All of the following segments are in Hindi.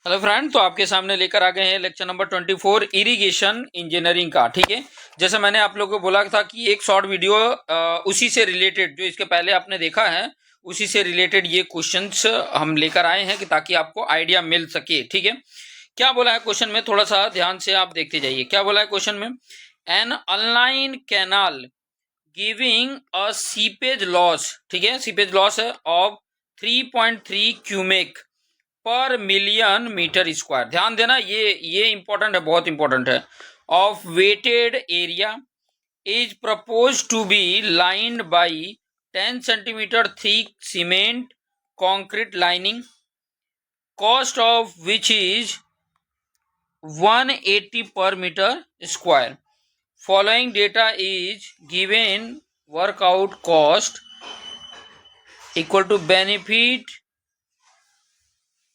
हेलो फ्रेंड, तो आपके सामने लेकर आ गए हैं लेक्चर नंबर 24 इरिगेशन इंजीनियरिंग का। ठीक है, जैसे मैंने आप लोगों को बोला था कि एक शॉर्ट वीडियो उसी से रिलेटेड जो इसके पहले आपने देखा है उसी से रिलेटेड ये क्वेश्चंस हम लेकर आए हैं कि ताकि आपको आइडिया मिल सके। ठीक है, क्या बोला है क्वेश्चन में, थोड़ा सा ध्यान से आप देखते जाइए। क्या बोला है क्वेश्चन में, an unlined canal giving a seepage loss, ठीक है, सीपेज लॉस है of 3.3 cumec per million metre square. ध्यान देना, ये इंपॉर्टेंट है, बहुत इंपॉर्टेंट है। Of wetted area is propose to be lined by 10 centimetre thick cement concrete lining, cost of which is 180 per metre square. Following data is given, work out cost equal to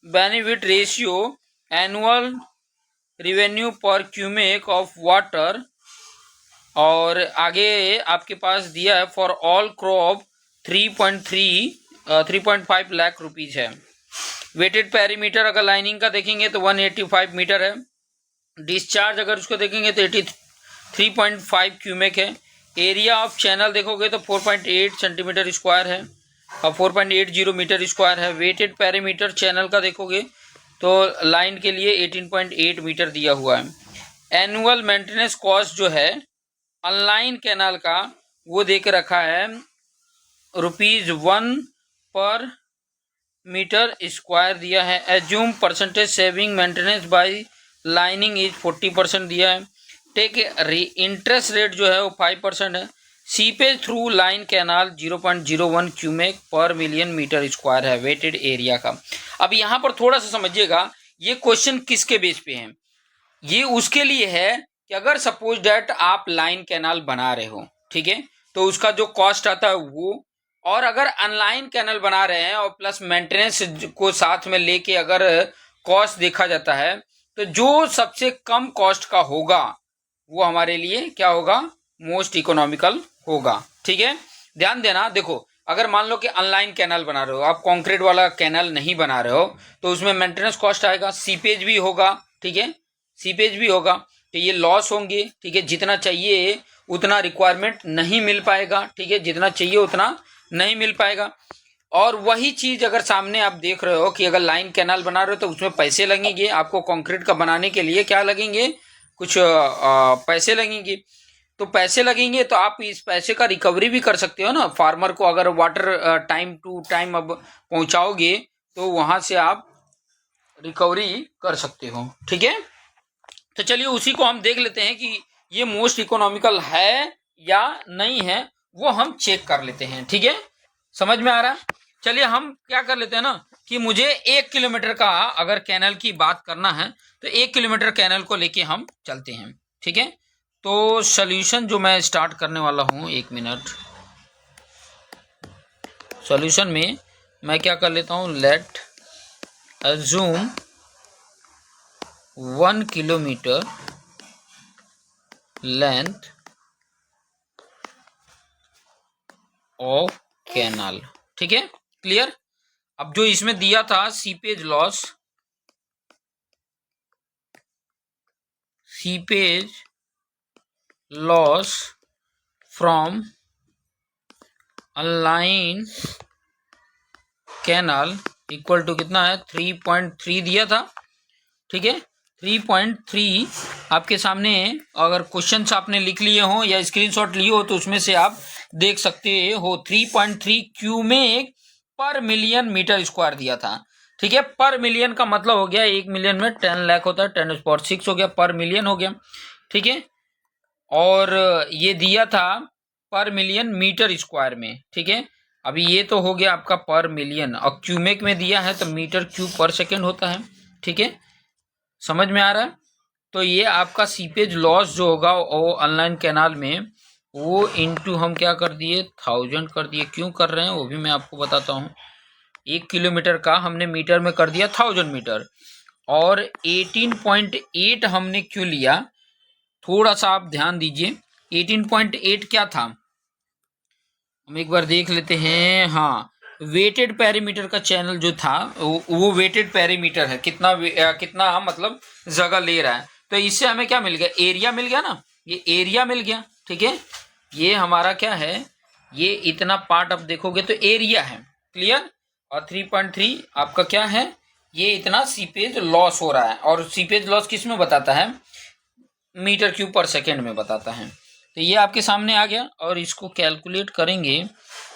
benefit ratio, annual revenue per cumec of water, और आगे आपके पास दिया है for all crop 3.5 lakh rupees है। वेटेड पेरीमीटर अगर लाइनिंग का देखेंगे तो 185 मीटर है। डिस्चार्ज अगर उसको देखेंगे तो 83.5 क्यूमेक है। एरिया ऑफ चैनल देखोगे तो 4.8 सेंटीमीटर स्क्वायर है और 4.80 मीटर स्क्वायर है। वेटेड पेरीमीटर चैनल का देखोगे तो लाइन के लिए 18.8 मीटर दिया हुआ है। एनुअल मेंटेनेंस कॉस्ट जो है अनलाइन कैनाल का वो दे के रखा है ₹1 पर मीटर स्क्वायर दिया है। Assume percentage saving maintenance by lining is 40% दिया है। टेक इंटरेस्ट रेट जो है वो 5% है। Seepage through line canal 0.01 cumec per million metre square है वेटेड एरिया का। अब यहाँ पर थोड़ा सा समझिएगा, ये क्वेश्चन किसके बेस पे है। ये उसके लिए है कि अगर सपोज डेट आप लाइन कैनाल बना रहे हो, ठीक है, तो उसका जो कॉस्ट आता है वो, और अगर अनलाइन कैनाल बना रहे हैं और प्लस मेंटेनेंस को साथ में लेके अगर कॉस्ट देखा जाता है तो जो सबसे कम कॉस्ट का होगा वो हमारे लिए क्या होगा, मोस्ट इकोनॉमिकल होगा। ठीक है, ध्यान देना। देखो, अगर मान लो कि अनलाइन कैनाल बना रहे हो, आप कंक्रीट वाला कैनाल नहीं बना रहे हो, तो उसमें मेंटेनेंस कॉस्ट आएगा, सीपेज भी होगा, ठीक है, सीपेज भी होगा, तो ये लॉस होंगे। ठीक है, जितना चाहिए उतना रिक्वायरमेंट नहीं मिल पाएगा, ठीक है, जितना चाहिए उतना नहीं मिल पाएगा। और वही चीज अगर सामने आप देख रहे हो कि अगर लाइन कैनाल बना रहे हो तो उसमें पैसे लगेंगे, आपको कंक्रीट का बनाने के लिए क्या लगेंगे, कुछ पैसे लगेंगे। तो पैसे लगेंगे तो आप इस पैसे का रिकवरी भी कर सकते हो ना। फार्मर को अगर वाटर टाइम टू टाइम अब पहुंचाओगे तो वहां से आप रिकवरी कर सकते हो। ठीक है, तो चलिए उसी को हम देख लेते हैं कि ये मोस्ट इकोनॉमिकल है या नहीं है, वो हम चेक कर लेते हैं। ठीक है, समझ में आ रहा है। चलिए हम क्या कर लेते हैं ना कि मुझे 1 किलोमीटर का अगर कैनल की बात करना है तो 1 किलोमीटर कैनल को लेके हम चलते हैं। ठीक है, तो सॉल्यूशन जो मैं स्टार्ट करने वाला हूं, 1 मिनट। सॉल्यूशन में मैं क्या कर लेता हूं, let assume 1 kilometre length of canal. ठीक है, क्लियर। अब जो इसमें दिया था seepage loss from unlined canal equal to कितना है, 3.3 दिया था। ठीक है, 3.3 आपके सामने, अगर क्वेश्चंस आपने लिख लिए हो या स्क्रीनशॉट लिए हो तो उसमें से आप देख सकते हो। 3.3 cumec per million metre square दिया था। ठीक है, पर मिलियन का मतलब हो गया 1 मिलियन में 10 लाख होता है, 10⁻6 हो गया, पर मिलियन हो गया। ठीक है, और ये दिया था पर मिलियन मीटर स्क्वायर में। ठीक है, अभी ये तो हो गया आपका पर मिलियन, और क्यूमेक में दिया है तो मीटर क्यूब पर सेकेंड होता है। ठीक है, समझ में आ रहा है। तो ये आपका सीपेज लॉस जो होगा वो अनलाइन कैनाल में, वो इनटू हम क्या कर दिए, 1000 कर दिए। क्यों कर रहे हैं वो भी मैं आपको बताता हूँ। 1 किलोमीटर का हमने मीटर में कर दिया 1000 मीटर, और 18.8 हमने क्यों लिया, थोड़ा सा आप ध्यान दीजिए। 18.8 क्या था, हम एक बार देख लेते हैं। हाँ, वेटेड पैरामीटर का चैनल जो था वो वेटेड पैरामीटर है, कितना मतलब जगह ले रहा है। तो इससे हमें क्या मिल गया, एरिया मिल गया ना, ये एरिया मिल गया। ठीक है, ये हमारा क्या है, ये इतना पार्ट अब देखोगे तो एरिया है। क्लियर। और 3.3 आपका क्या है, ये इतना सीपेज लॉस हो रहा है। और सीपेज लॉस किस में बताता है, मीटर क्यूब पर सेकेंड में बताता है। तो ये आपके सामने आ गया। और इसको कैलकुलेट करेंगे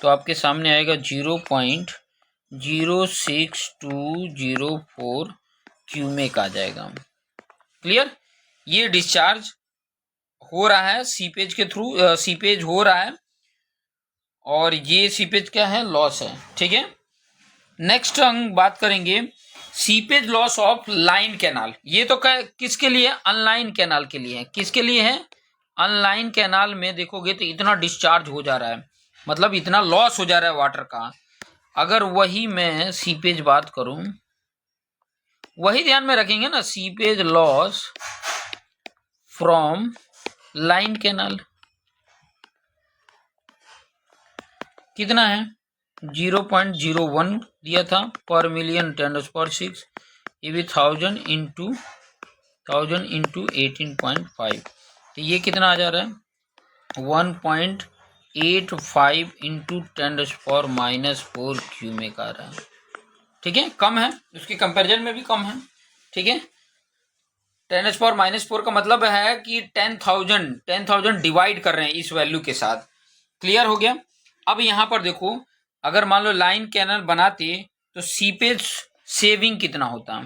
तो आपके सामने आएगा 0.06204 क्यूमेक आ जाएगा। क्लियर। ये डिस्चार्ज हो रहा है सीपेज के थ्रू, सीपेज हो रहा है, और ये सीपेज क्या है, लॉस है। ठीक है। नेक्स्ट हम बात करेंगे seepage loss of line canal. ये तो किसके लिए, अनलाइन कैनाल के लिए है। किसके लिए है, अनलाइन कैनाल में देखोगे तो इतना डिस्चार्ज हो जा रहा है, मतलब इतना लॉस हो जा रहा है वाटर का। अगर वही मैं सीपेज बात करूं, वही ध्यान में रखेंगे ना, seepage loss from line canal कितना है, 0.01 दिया था पर मिलियन 10⁻⁶। ये भी 1000 इंटू 18.5, तो ये कितना आ जा रहा है, 1.85 इंटू 10⁻⁻⁴ क्यूमेक आ रहा है। ठीक है, कम है, उसके कंपैरिजन में भी कम है। ठीक है, 10⁻⁻⁴ का मतलब है कि 10,000 डिवाइड कर रहे हैं इस वैल्यू के साथ। क्लियर हो गया। अब यहां पर देखो, अगर मान लो लाइन कैनल बनाते तो सीपेज सेविंग कितना होता,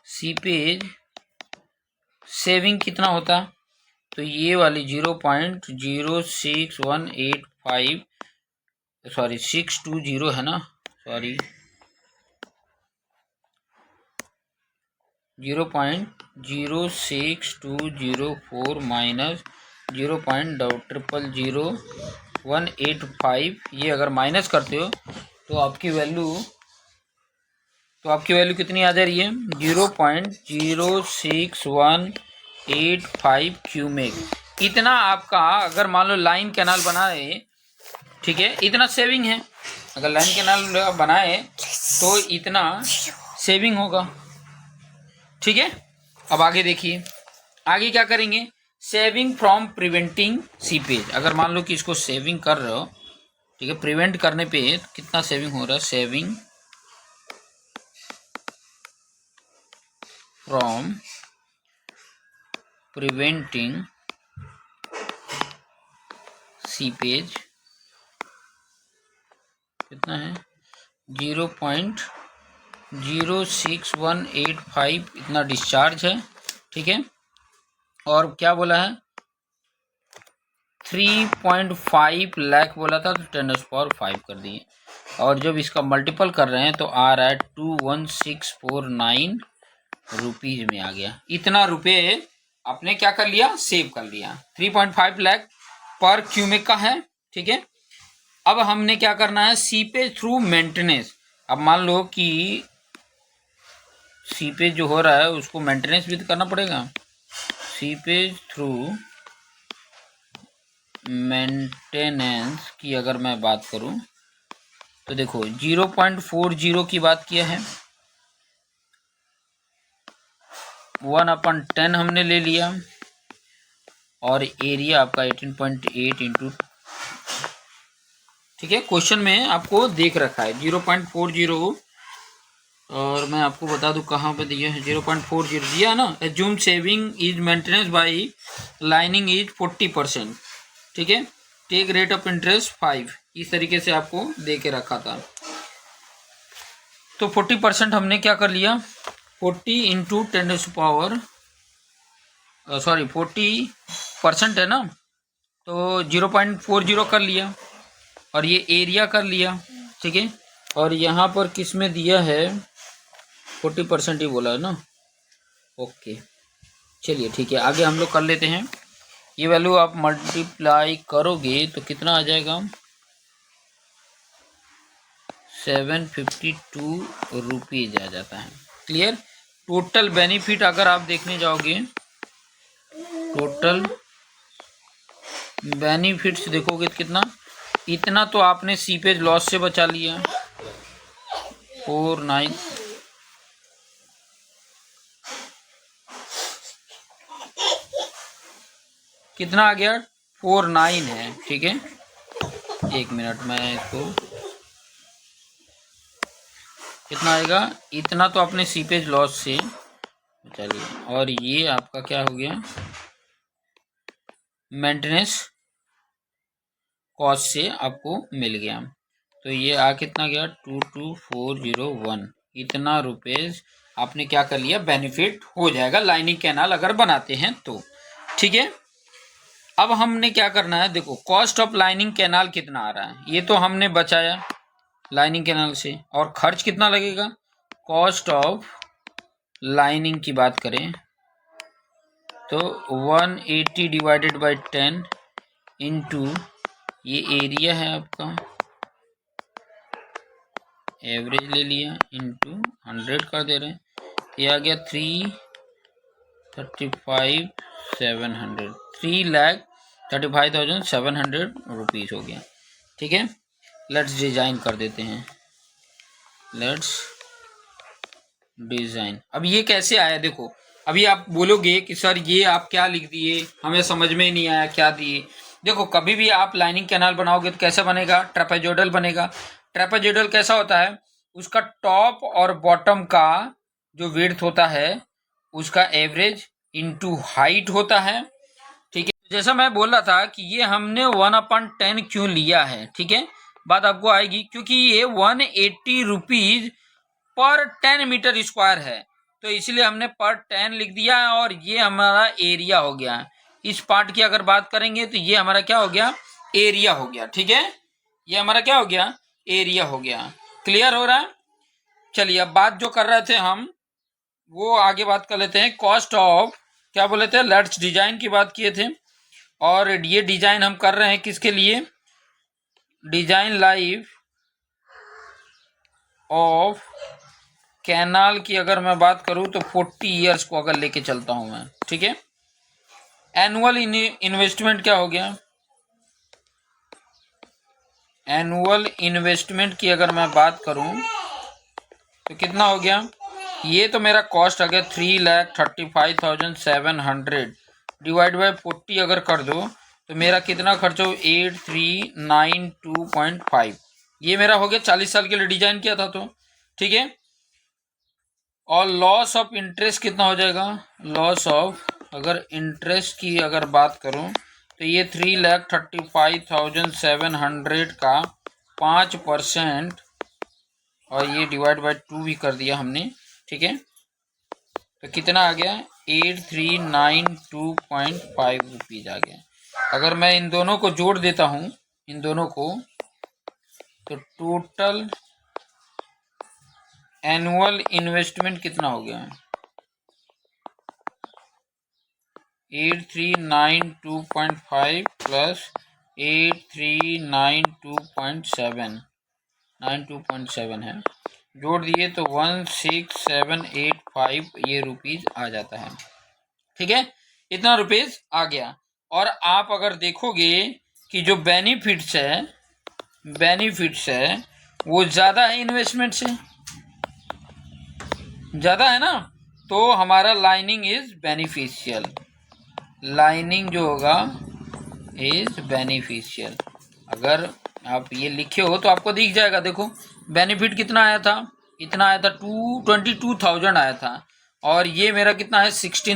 सीपेज सेविंग कितना होता, तो ये वाली 0.06185 सॉरी 620 है ना, सॉरी 0.06204 माइनस 0.0000185, ये अगर माइनस करते हो तो आपकी वैल्यू कितनी आ जा रही है, 0.06185 क्यूमेक। इतना आपका अगर मान लो लाइन कैनाल बनाए, ठीक है, इतना सेविंग है। अगर लाइन कैनाल बनाए तो इतना सेविंग होगा। ठीक है। अब आगे देखिए, आगे क्या करेंगे, सेविंग फ्रॉम प्रिवेंटिंग सीपेज। अगर मान लो कि इसको सेविंग कर रहे हो, ठीक है, प्रिवेंट करने पे कितना सेविंग हो रहा है, सेविंग फ्रॉम प्रिवेंटिंग सीपेज कितना है, 0.06185 इतना डिस्चार्ज है। ठीक है, और क्या बोला है, 3.5 लाख बोला था, तो 10⁻⁵ कर दिए। और जब इसका मल्टीपल कर रहे हैं तो आ रहा है 21649 रुपीज में आ गया। इतना रुपए आपने क्या कर लिया, सेव कर लिया। 3.5 लाख पर क्यूमेक का है। ठीक है। अब हमने क्या करना है, सीपेज थ्रू मेंटेनेंस। अब मान लो कि सीपेज जो हो रहा है उसको मेंटेनेंस भी तो करना पड़ेगा। सीपेज थ्रू मेंटेनेंस की अगर मैं बात करूं तो देखो 0.40 की बात किया है, 1/10 हमने ले लिया, और एरिया आपका 18.8 इंटू, ठीक है, क्वेश्चन में आपको देख रखा है 0.40, और मैं आपको बता दूं कहाँ पे दिया है, 0.40 दिया है ना। Assume saving is maintenance by lining is 40%। ठीक है, टेक रेट ऑफ इंटरेस्ट 5, इस तरीके से आपको दे के रखा था। तो 40% हमने क्या कर लिया, 40 इंटू 40% है ना, तो 0.40 कर लिया, और ये एरिया कर लिया। ठीक है, और यहाँ पर किस में दिया है, 40% ही बोला है ना। ओके, चलिए ठीक है, आगे हम लोग कर लेते हैं। ये वैल्यू आप मल्टीप्लाई करोगे तो कितना आ जाएगा, 752 रुपीज आ जाता है। क्लियर। टोटल बेनिफिट अगर आप देखने जाओगे, टोटल बेनिफिट्स देखोगे तो कितना, इतना तो आपने सीपेज लॉस से बचा लिया। 49 कितना आ गया? 49 है। ठीक है, एक मिनट में इसको, कितना आएगा? इतना तो आपने सीपेज लॉस से बचा लिया। और ये आपका क्या हो गया? मेंटेनेंस कॉस्ट से आपको मिल गया। तो ये आ कितना गया? 22401। इतना रुपीज आपने क्या कर लिया? बेनिफिट हो जाएगा लाइनिंग कैनाल अगर बनाते हैं तो। ठीक है, अब हमने क्या करना है, देखो कॉस्ट ऑफ लाइनिंग कैनाल कितना आ रहा है, ये तो हमने बचाया लाइनिंग कैनाल से। और खर्च कितना लगेगा? कॉस्ट ऑफ लाइनिंग की बात करें तो 180 डिवाइडेड बाई 10 इंटू ये एरिया है आपका, एवरेज ले लिया, इंटू 100 कर दे रहे हैं। ये आ गया 335,700, 3,35,700 रुपीज़ हो गया। ठीक है, लेट्स डिज़ाइन कर देते हैं। Let's design. अब ये कैसे आया? देखो अभी आप बोलोगे कि सर ये आप क्या लिख दिए, हमें समझ में नहीं आया क्या दिए। देखो कभी भी आप लाइनिंग कैनाल बनाओगे तो कैसा बनेगा? ट्रेपेजोइडल बनेगा। ट्रेपेजोइडल कैसा होता है? उसका टॉप और बॉटम का जो विड्थ होता है उसका एवरेज इनटू हाइट होता है। ठीक है, जैसा मैं बोल रहा था कि ये हमने 1/10 क्यों लिया है, ठीक है, बात आपको आएगी। क्योंकि ये 180 रुपीज पर 10 मीटर स्क्वायर है, तो इसलिए हमने पर 10 लिख दिया है। और ये हमारा एरिया हो गया। इस पार्ट की अगर बात करेंगे तो ये हमारा क्या हो गया? एरिया हो गया। ठीक है, ये हमारा क्या हो गया? एरिया हो गया। क्लियर हो रहा है? चलिए अब बात जो कर रहे थे हम वो आगे बात कर लेते हैं। कॉस्ट ऑफ क्या बोले थे? लेट्स डिजाइन की बात किए थे। और ये डिजाइन हम कर रहे हैं किसके लिए? डिजाइन लाइफ ऑफ कैनाल की अगर मैं बात करूं तो 40 ईयर्स को अगर लेके चलता हूं मैं। ठीक है, एनुअल इन्वेस्टमेंट क्या हो गया? एनुअल इन्वेस्टमेंट की अगर मैं बात करूं तो कितना हो गया? ये तो मेरा कॉस्ट आ गया 3,35,700 डिवाइड बाई 40 अगर कर दो तो मेरा कितना खर्च हो? 8392.5। ये मेरा हो गया 40 साल के लिए डिजाइन किया था तो। ठीक है, और लॉस ऑफ इंटरेस्ट कितना हो जाएगा? लॉस ऑफ अगर इंटरेस्ट की अगर बात करूं तो ये 3,35,700 का 5% और ये डिवाइड बाई 2 भी कर दिया हमने। ठीक है, तो कितना आ गया? 8392.5 रुपीज आ गया। अगर मैं इन दोनों को जोड़ देता हूं, इन दोनों को, तो टोटल एनुअल इन्वेस्टमेंट कितना हो गया? 8392.5 प्लस 8392.7, 92.7 है, जोड़ दिए तो 16785 ये रुपीज आ जाता है। ठीक है, इतना रुपीज आ गया। और आप अगर देखोगे कि जो बेनिफिट्स है वो ज़्यादा है इन्वेस्टमेंट से, ज़्यादा है ना, तो हमारा लाइनिंग इज बेनिफिशियल। लाइनिंग जो होगा इज बेनिफिशियल। अगर आप ये लिखे हो तो आपको दिख जाएगा। देखो बेनिफिट कितना आया था? इतना आया था, 22,000 आया था। और ये मेरा कितना है? 16